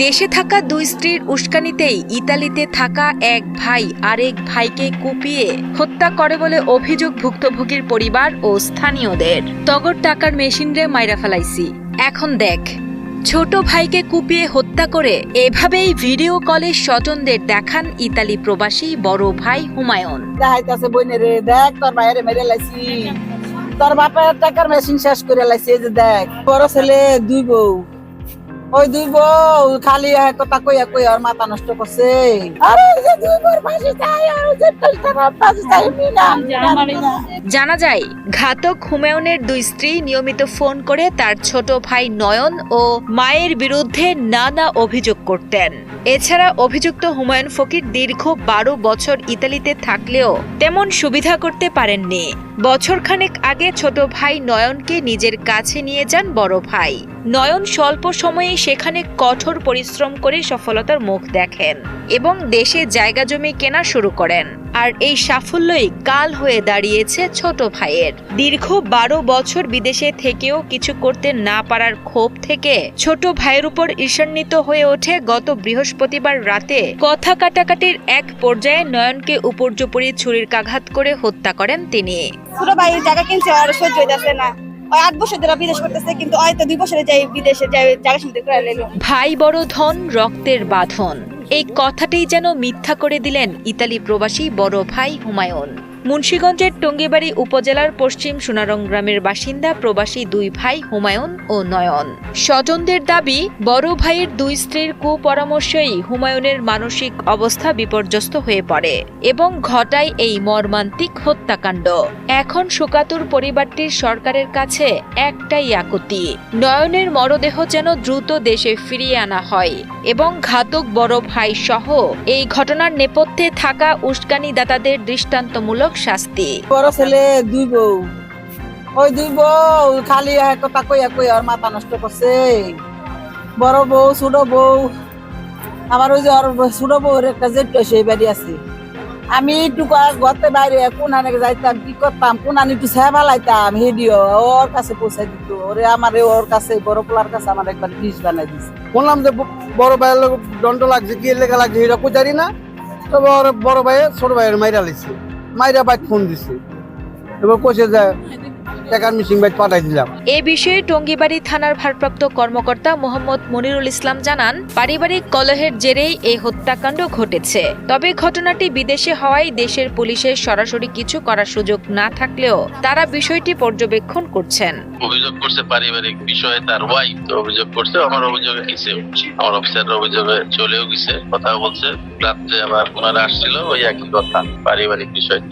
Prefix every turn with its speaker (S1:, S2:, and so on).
S1: দেশে থাকা দুই স্ত্রীর উস্কানিতেই ইতালিতে থাকা এক ভাই আরেক ভাইকে কুপিয়ে হত্যা করে বলে অভিযোগ ভুক্তভোগীর পরিবার ও স্থানীয়দের। তগর টাকার মেশিনরে মাইরা ফেলাইছি, এখন দেখ। ছোট ভাইকে কুপিয়ে হত্যা করে এভাবেই ভিডিও কলে স্বজনদের দেখান ইতালি প্রবাসী বড় ভাই হুমায়ুন।
S2: দেখ তোর বাইরে মেরে লাইছি, তোর বাপের টাকার মেশিন শেষ করে লাইছি। এই যে দেখ, বড় ছেলে দুই বউ, ওই দুই বউ খালি কথা কইয়া কইয়া ওর মাথা নষ্ট করছে। আরে এই যে দুই বউর ফাঁসি চাই, আর ওই যে ফাঁসি চাই না।
S1: জানা যায়, ঘাতক হুমায়ুনের দুই স্ত্রী নিয়মিত ফোন করে তার ছোট ভাই নয়ন ও মায়ের বিরুদ্ধে নানা অভিযোগ করতেন। এছাড়া অভিযুক্ত হুমায়ুন ফকির দীর্ঘ 12 বছর ইতালিতে থাকলেও তেমন সুবিধা করতে পারেননি। বছরখানেক আগে ছোট ভাই নয়নকে নিজের কাছে নিয়ে যান বড় ভাই। নয়ন স্বল্প সময়ে সেখানে কঠোর পরিশ্রম করে সফলতার মুখ দেখেন এবং দেশে জায়গা জমি কেনা শুরু করেন। আর এই সাফল্যই কাল হয়ে দাঁড়িয়েছে ছোট ভাইয়ের। দীর্ঘ 12 বছর বিদেশে থেকেও কিছু করতে না পারার ক্ষোভ থেকে ছোট ভাইয়ের উপর ঈর্ষান্বিত হয়ে ওঠে গত বৃহস্পতিবার রাতে কথা কাটাকাটির এক পর্যায়ে নয়নকে উপর্যুপরি ছুরির কাঘাত করে হত্যা করেন তিনি।
S3: ছোট ভাই জায়গা কিনছে আর সহ্য হইতাছে না, 8 বছর ধরে বিদেশ করতেছে, কিন্তু হয়তো 2 বছরে যাই বিদেশে যাই জায়গা শুনতে করে লাইলো।
S1: ভাই বড় ধন, রক্তের বাঁধন, এই কথাটাই যেন মিথ্যা করে দিলেন ইতালি প্রবাসী বড় ভাই হুমায়ুন। মুন্সিগঞ্জের টঙ্গিবাড়ি উপজেলার পশ্চিম সোনারং গ্রামের বাসিন্দা প্রবাসী দুই ভাই হুমায়ুন ও নয়ন। স্বজনদের দাবি, বড় ভাইয়ের দুই স্ত্রীর কুপরামর্শেই হুমায়ুনের মানসিক অবস্থা বিপর্যস্ত হয়ে পড়ে এবং ঘটায় এই মর্মান্তিক হত্যাকাণ্ড। এখন শোকাতুর পরিবারটির সরকারের কাছে একটাই আকুতি, নয়নের মরদেহ যেন দ্রুত দেশে ফিরিয়ে আনা হয় এবং ঘাতক বড় ভাই সহ এই ঘটনার নেপথ্যে থাকা উস্কানিদাতাদের দৃষ্টান্তমূলক শাস্তি।
S2: বড় ছেলে দুই বউ, ওই দুই বউ খালি কথা কইয়া কইয়া ওর মাথা নষ্ট করছে। বড় বউ, ছোট বউ, আমার ওই যে ওর ছোট বউর একটা জেট সেই বাড়ি আছে। আমি একটু ঘরতে বাইরে কোনানে যাইতাম, কি করতাম, কোনানি একটু সেবা লাইতাম, হেডিও ওর কাছে পৌঁছাই দিত। ওরে আমার ওর কাছে, বড় পোলার কাছে আমার একবার ডিশ বানাই দিছে।
S4: বললাম যে বড় ভাইয়ের লোক দণ্ড লাগছে, কি লেখা লাগছে এটা কই জানি না। তবে ওর বড় ভাইয়ের ছোট ভাইয়ের মাইরা লিছে, মাইরা বাইক ফোন দিছে এবার কইছে যে টাকার মিশিং বাইক পাঠাই দিলাম।
S1: এ বিষয়ে টঙ্গিবাড়ি থানার ভারপ্রাপ্ত কর্মকর্তা মোহাম্মদ মনিরুল ইসলাম জানান, পারিবারিক কলহের জেরেই এই হত্যাকাণ্ড ঘটেছে। তবে ঘটনাটি বিদেশে হওয়ায় দেশের পুলিশের সরাসরি কিছু করার সুযোগ না থাকলেও তারা বিষয়টি পর্যবেক্ষণ করছেন।
S5: অভিযোগ করছে পারিবারিক বিষয়ে, তার ওয়াইফ তো অভিযোগ করছে। আমার অভিযোগে গেছে, আমার অফিসার অভিযোগে চলেও গেছে, কথা বলছে। রাত্রে আবার ওনারা আসছিল, ওই একই কথা, পারিবারিক বিষয়।